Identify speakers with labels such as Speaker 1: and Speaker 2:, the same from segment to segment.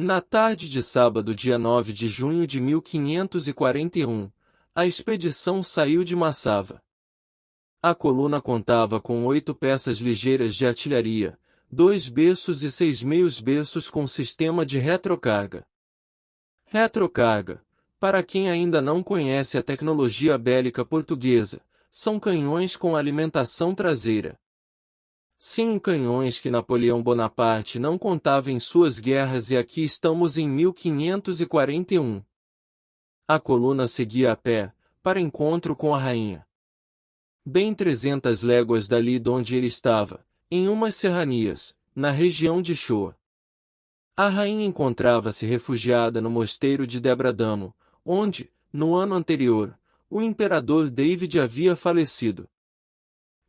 Speaker 1: Na tarde de sábado, dia 9 de junho de 1541, a expedição saiu de Massava. A coluna contava com 8 peças ligeiras de artilharia, 2 berços e 6 meios berços com sistema de retrocarga. Retrocarga, para quem ainda não conhece a tecnologia bélica portuguesa, são canhões com alimentação traseira. Sim, canhões que Napoleão Bonaparte não contava em suas guerras, e aqui estamos em 1541. A coluna seguia a pé, para encontro com a rainha. Bem 300 léguas dali donde ele estava, em umas serranias, na região de Shoa. A rainha encontrava-se refugiada no mosteiro de Debradamo, onde, no ano anterior, o imperador David havia falecido.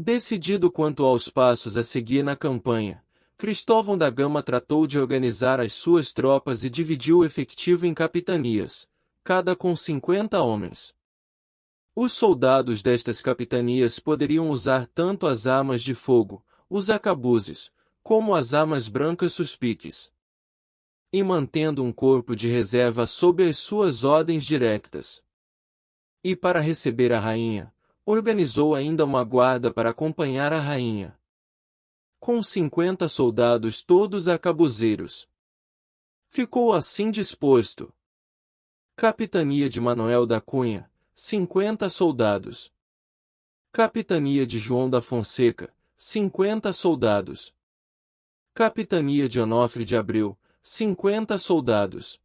Speaker 1: Decidido quanto aos passos a seguir na campanha, Cristóvão da Gama tratou de organizar as suas tropas e dividiu o efetivo em capitanias, cada com 50 homens. Os soldados destas capitanias poderiam usar tanto as armas de fogo, os arcabuzes, como as armas brancas suspiques. E mantendo um corpo de reserva sob as suas ordens diretas. E para receber a rainha, organizou ainda uma guarda para acompanhar a rainha. Com 50 soldados todos arcabuzeiros. Ficou assim disposto. Capitania de Manoel da Cunha, 50 soldados. Capitania de João da Fonseca, 50 soldados. Capitania de Onofre de Abreu, 50 soldados.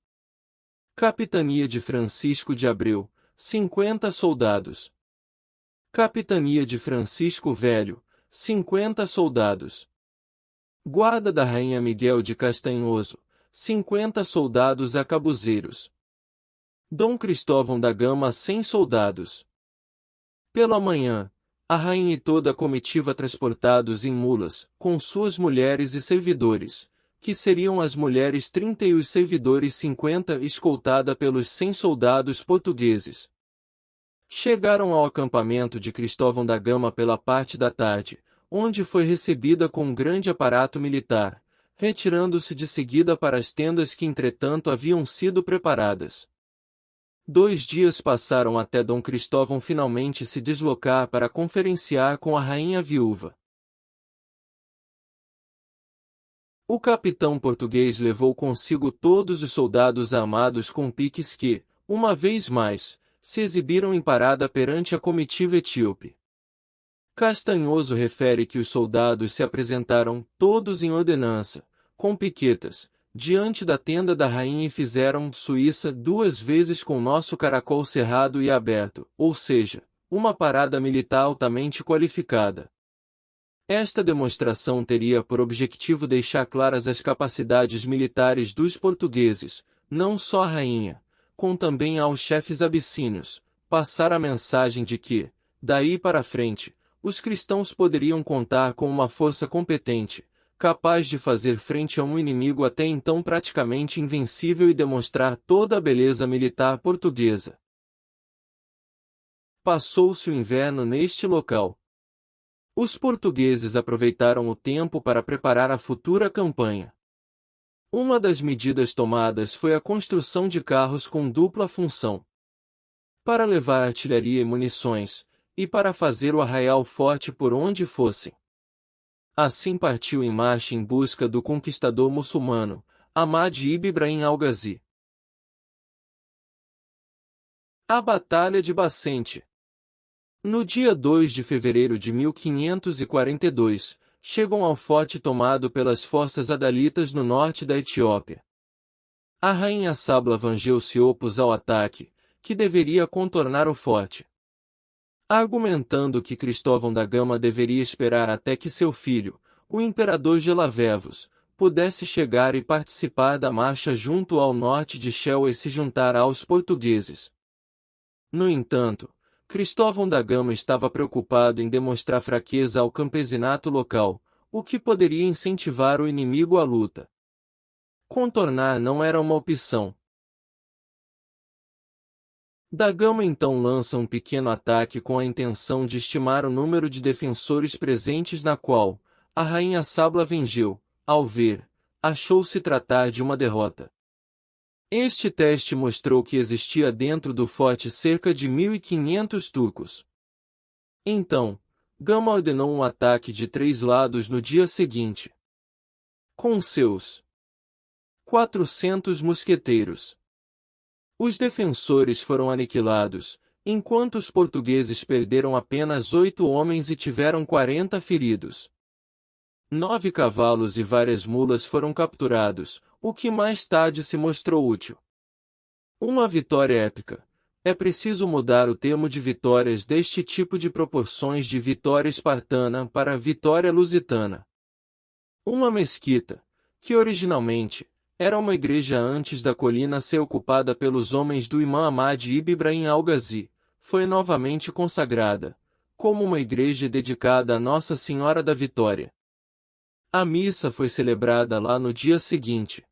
Speaker 1: Capitania de Francisco de Abreu, 50 soldados. Capitania de Francisco Velho, 50 soldados. Guarda da Rainha Miguel de Castanhoso, 50 soldados arcabuzeiros. Dom Cristóvão da Gama 100 soldados. Pela manhã, a rainha e toda a comitiva transportados em mulas, com suas mulheres e servidores, que seriam as mulheres 30 e os servidores 50, escoltada pelos 100 soldados portugueses. Chegaram ao acampamento de Cristóvão da Gama pela parte da tarde, onde foi recebida com um grande aparato militar, retirando-se de seguida para as tendas que entretanto haviam sido preparadas. 2 dias passaram até Dom Cristóvão finalmente se deslocar para conferenciar com a rainha viúva. O capitão português levou consigo todos os soldados armados com piques que, uma vez mais, se exibiram em parada perante a comitiva etíope. Castanhoso refere que os soldados se apresentaram, todos em ordenança, com piquetas, diante da tenda da rainha e fizeram Suíça 2 vezes com nosso caracol cerrado e aberto, ou seja, uma parada militar altamente qualificada. Esta demonstração teria por objetivo deixar claras as capacidades militares dos portugueses, não só à rainha, como também aos chefes abissínios, passar a mensagem de que, daí para frente, os cristãos poderiam contar com uma força competente, capaz de fazer frente a um inimigo até então praticamente invencível e demonstrar toda a beleza militar portuguesa. Passou-se o inverno neste local. Os portugueses aproveitaram o tempo para preparar a futura campanha. Uma das medidas tomadas foi a construção de carros com dupla função. Para levar artilharia e munições, e para fazer o arraial forte por onde fossem. Assim partiu em marcha em busca do conquistador muçulmano, Ahmad ibn Ibrahim al-Ghazi. A Batalha de Bacente. No dia 2 de fevereiro de 1542, chegam ao forte tomado pelas forças adalitas no norte da Etiópia. A rainha Sabla Vangel se opôs ao ataque, que deveria contornar o forte. Argumentando que Cristóvão da Gama deveria esperar até que seu filho, o imperador Gelavevos, pudesse chegar e participar da marcha junto ao norte de Shell e se juntar aos portugueses. No entanto, Cristóvão da Gama estava preocupado em demonstrar fraqueza ao campesinato local, o que poderia incentivar o inimigo à luta. Contornar não era uma opção. Da Gama então lança um pequeno ataque com a intenção de estimar o número de defensores presentes, na qual, a rainha Sabla Vangel, ao ver, achou-se tratar de uma derrota. Este teste mostrou que existia dentro do forte cerca de 1.500 turcos. Então, Gama ordenou um ataque de 3 lados no dia seguinte. Com seus 400 mosqueteiros, os defensores foram aniquilados, enquanto os portugueses perderam apenas 8 homens e tiveram 40 feridos. 9 cavalos e várias mulas foram capturados, o que mais tarde se mostrou útil. Uma vitória épica. É preciso mudar o termo de vitórias deste tipo de proporções de vitória espartana para vitória lusitana. Uma mesquita, que originalmente era uma igreja antes da colina ser ocupada pelos homens do imã Ahmad ibn Ibrahim al-Ghazi, foi novamente consagrada, como uma igreja dedicada a Nossa Senhora da Vitória. A missa foi celebrada lá no dia seguinte.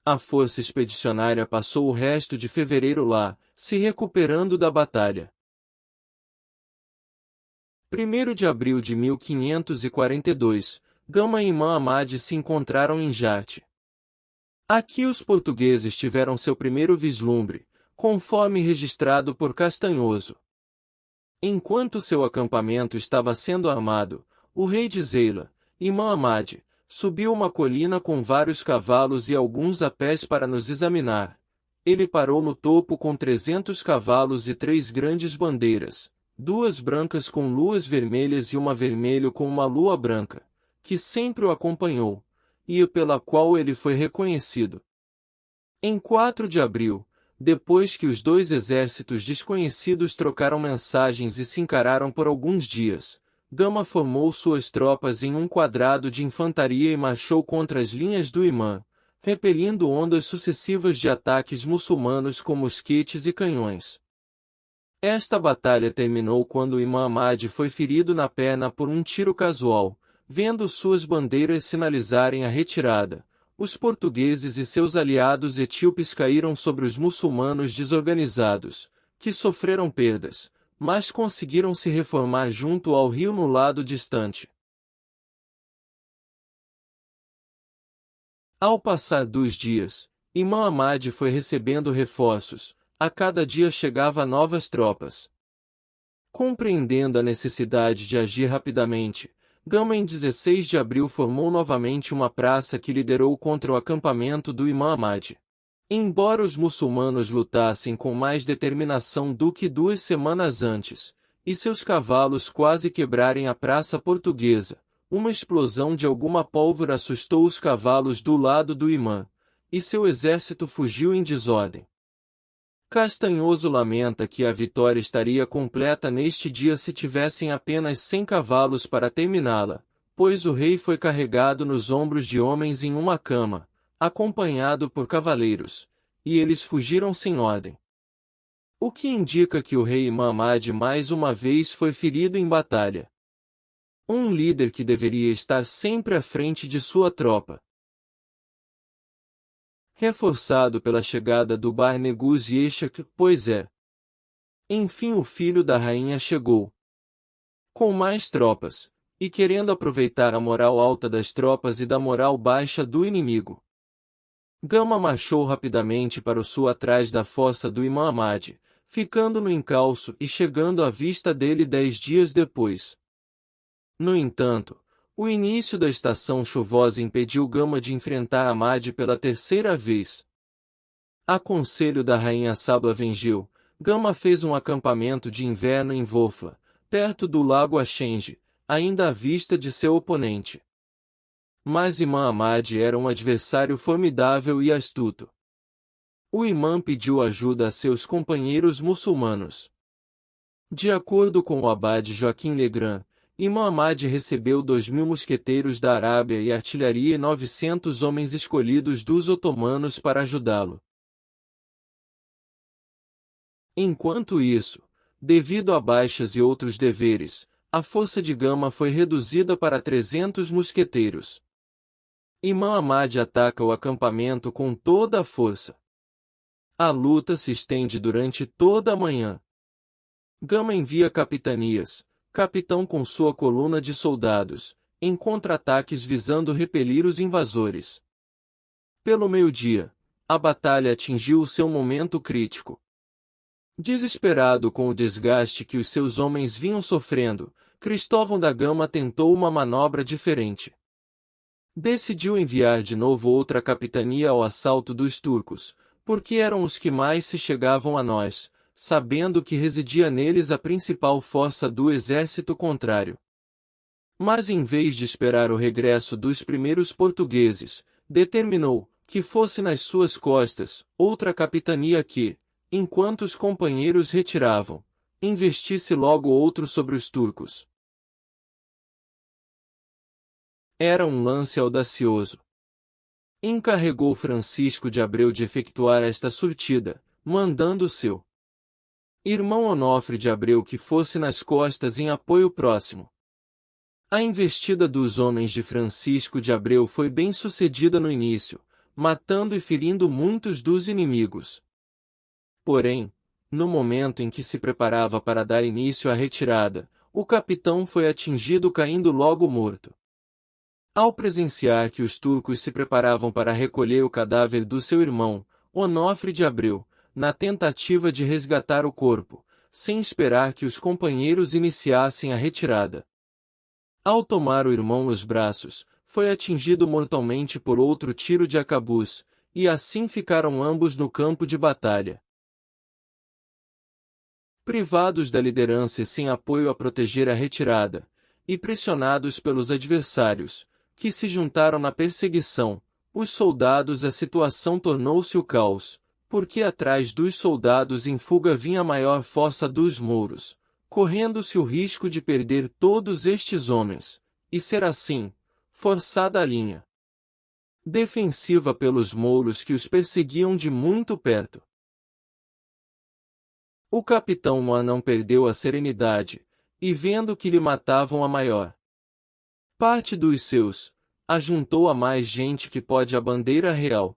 Speaker 1: A força expedicionária passou o resto de fevereiro lá, se recuperando da batalha. 1º de abril de 1542, Gama e Imã Ahmad se encontraram em Jarte. Aqui os portugueses tiveram seu primeiro vislumbre, conforme registrado por Castanhoso. Enquanto seu acampamento estava sendo armado, o rei de Zeila, Imã Ahmad, subiu uma colina com vários cavalos e alguns a pés para nos examinar. Ele parou no topo com 300 cavalos e 3 grandes bandeiras, 2 brancas com luas vermelhas e uma vermelho com uma lua branca, que sempre o acompanhou, e pela qual ele foi reconhecido. Em 4 de abril, depois que os 2 exércitos desconhecidos trocaram mensagens e se encararam por alguns dias, Gama formou suas tropas em um quadrado de infantaria e marchou contra as linhas do imã, repelindo ondas sucessivas de ataques muçulmanos com mosquetes e canhões. Esta batalha terminou quando o imã Ahmad foi ferido na perna por um tiro casual, vendo suas bandeiras sinalizarem a retirada. Os portugueses e seus aliados etíopes caíram sobre os muçulmanos desorganizados, que sofreram perdas, mas conseguiram se reformar junto ao rio no lado distante. Ao passar dos dias, Imã Ahmad foi recebendo reforços, a cada dia chegava novas tropas. Compreendendo a necessidade de agir rapidamente, Gama em 16 de abril formou novamente uma praça que liderou contra o acampamento do Imã Ahmad. Embora os muçulmanos lutassem com mais determinação do que 2 semanas antes, e seus cavalos quase quebrarem a praça portuguesa, uma explosão de alguma pólvora assustou os cavalos do lado do imã, e seu exército fugiu em desordem. Castanhoso lamenta que a vitória estaria completa neste dia se tivessem apenas 100 cavalos para terminá-la, pois o rei foi carregado nos ombros de homens em uma cama, acompanhado por cavaleiros, e eles fugiram sem ordem. O que indica que o rei Imã Ahmad mais uma vez foi ferido em batalha. Um líder que deveria estar sempre à frente de sua tropa. Reforçado pela chegada do Bar Negus e Eshak, pois é. Enfim o filho da rainha chegou. Com mais tropas, e querendo aproveitar a moral alta das tropas e da moral baixa do inimigo. Gama marchou rapidamente para o sul atrás da fossa do Imã Ahmad, ficando no encalço e chegando à vista dele 10 dias depois. No entanto, o início da estação chuvosa impediu Gama de enfrentar Ahmad pela 3ª vez. A conselho da rainha Sabla Vengil, Gama fez um acampamento de inverno em Vofla, perto do lago Achenge, ainda à vista de seu oponente. Mas Imã Ahmad era um adversário formidável e astuto. O imã pediu ajuda a seus companheiros muçulmanos. De acordo com o abade Joaquim Legrand, Imã Ahmad recebeu 2.000 mosqueteiros da Arábia e artilharia e 900 homens escolhidos dos otomanos para ajudá-lo. Enquanto isso, devido a baixas e outros deveres, a força de Gama foi reduzida para 300 mosqueteiros. Imã Ahmad ataca o acampamento com toda a força. A luta se estende durante toda a manhã. Gama envia capitanias, capitão com sua coluna de soldados, em contra-ataques visando repelir os invasores. Pelo meio-dia, a batalha atingiu o seu momento crítico. Desesperado com o desgaste que os seus homens vinham sofrendo, Cristóvão da Gama tentou uma manobra diferente. Decidiu enviar de novo outra capitania ao assalto dos turcos, porque eram os que mais se chegavam a nós, sabendo que residia neles a principal força do exército contrário. Mas em vez de esperar o regresso dos primeiros portugueses, determinou que fosse nas suas costas outra capitania que, enquanto os companheiros retiravam, investisse logo outro sobre os turcos. Era um lance audacioso. Encarregou Francisco de Abreu de efetuar esta surtida, mandando seu irmão Onofre de Abreu que fosse nas costas em apoio próximo. A investida dos homens de Francisco de Abreu foi bem sucedida no início, matando e ferindo muitos dos inimigos. Porém, no momento em que se preparava para dar início à retirada, o capitão foi atingido caindo logo morto. Ao presenciar que os turcos se preparavam para recolher o cadáver do seu irmão, Onofre de Abreu, na tentativa de resgatar o corpo, sem esperar que os companheiros iniciassem a retirada. Ao tomar o irmão nos braços, foi atingido mortalmente por outro tiro de arcabuz, e assim ficaram ambos no campo de batalha. Privados da liderança e sem apoio a proteger a retirada, e pressionados pelos adversários, que se juntaram na perseguição, os soldados a situação tornou-se o caos, porque atrás dos soldados em fuga vinha a maior força dos mouros, correndo-se o risco de perder todos estes homens, e ser assim, forçada a linha defensiva pelos mouros que os perseguiam de muito perto. O capitão Moá não perdeu a serenidade, e vendo que lhe matavam a maior parte dos seus, ajuntou a mais gente que pode a bandeira real.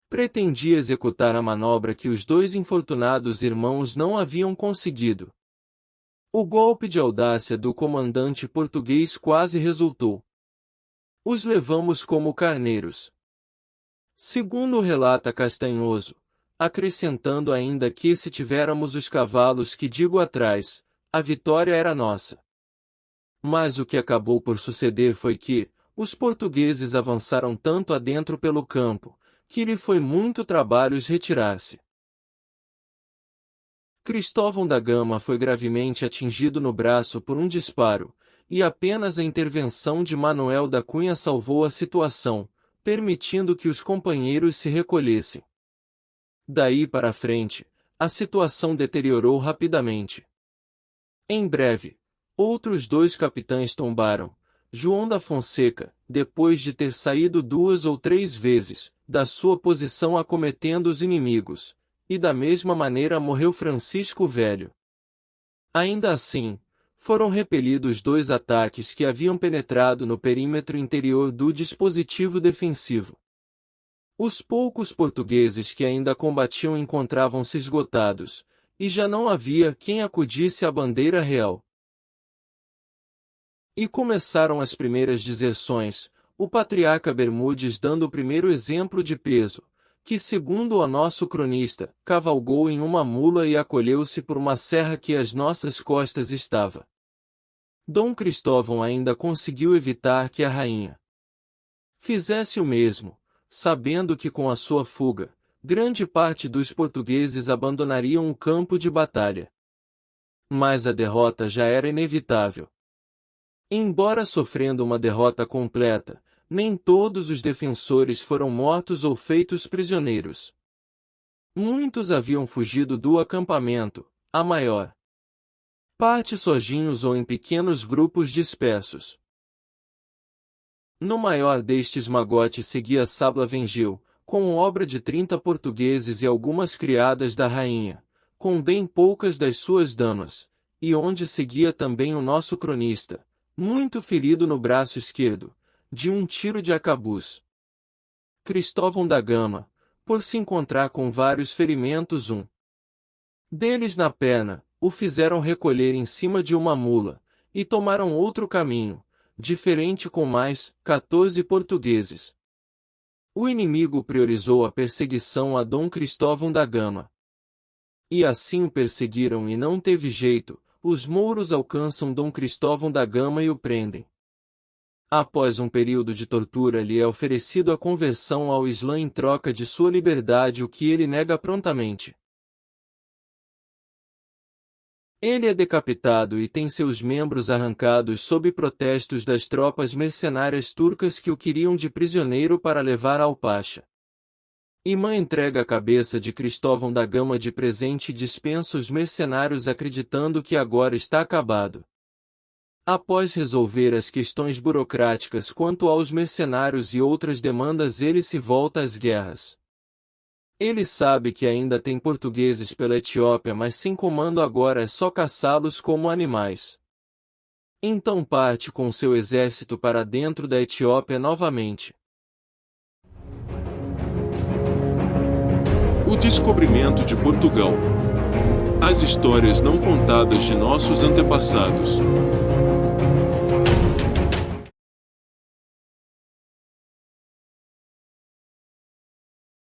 Speaker 1: Pretendia executar a manobra que os dois infortunados irmãos não haviam conseguido. O golpe de audácia do comandante português quase resultou. Os levamos como carneiros. Segundo relata Castanhoso, acrescentando ainda que se tivéssemos os cavalos que digo atrás, a vitória era nossa. Mas o que acabou por suceder foi que, os portugueses avançaram tanto adentro pelo campo, que lhe foi muito trabalho retirar-se. Cristóvão da Gama foi gravemente atingido no braço por um disparo, e apenas a intervenção de Manuel da Cunha salvou a situação, permitindo que os companheiros se recolhessem. Daí para frente, a situação deteriorou rapidamente. Em breve, outros dois capitães tombaram. João da Fonseca, depois de ter saído 2 ou 3 vezes da sua posição acometendo os inimigos, e da mesma maneira morreu Francisco Velho. Ainda assim, foram repelidos 2 ataques que haviam penetrado no perímetro interior do dispositivo defensivo. Os poucos portugueses que ainda combatiam encontravam-se esgotados, e já não havia quem acudisse à bandeira real. E começaram as primeiras deserções, o patriarca Bermudes dando o primeiro exemplo de peso, que segundo o nosso cronista, cavalgou em uma mula e acolheu-se por uma serra que às nossas costas estava. Dom Cristóvão ainda conseguiu evitar que a rainha fizesse o mesmo, sabendo que com a sua fuga, grande parte dos portugueses abandonariam o campo de batalha. Mas a derrota já era inevitável. Embora sofrendo uma derrota completa, nem todos os defensores foram mortos ou feitos prisioneiros. Muitos haviam fugido do acampamento, a maior parte sozinhos ou em pequenos grupos dispersos. No maior destes magotes seguia Sabla Vengil, com obra de 30 portugueses e algumas criadas da rainha, com bem poucas das suas damas, e onde seguia também o nosso cronista, muito ferido no braço esquerdo, de um tiro de arcabuz. Cristóvão da Gama, por se encontrar com vários ferimentos deles na perna, o fizeram recolher em cima de uma mula, e tomaram outro caminho, diferente com mais 14 portugueses. O inimigo priorizou a perseguição a Dom Cristóvão da Gama. E assim o perseguiram e não teve jeito, os mouros alcançam Dom Cristóvão da Gama e o prendem. Após um período de tortura lhe é oferecido a conversão ao Islã em troca de sua liberdade, o que ele nega prontamente. Ele é decapitado e tem seus membros arrancados sob protestos das tropas mercenárias turcas que o queriam de prisioneiro para levar ao Pacha. Imã entrega a cabeça de Cristóvão da Gama de presente e dispensa os mercenários acreditando que agora está acabado. Após resolver as questões burocráticas quanto aos mercenários e outras demandas, ele se volta às guerras. Ele sabe que ainda tem portugueses pela Etiópia, mas sem comando agora é só caçá-los como animais. Então parte com seu exército para dentro da Etiópia novamente.
Speaker 2: O descobrimento de Portugal. As histórias não contadas de nossos antepassados.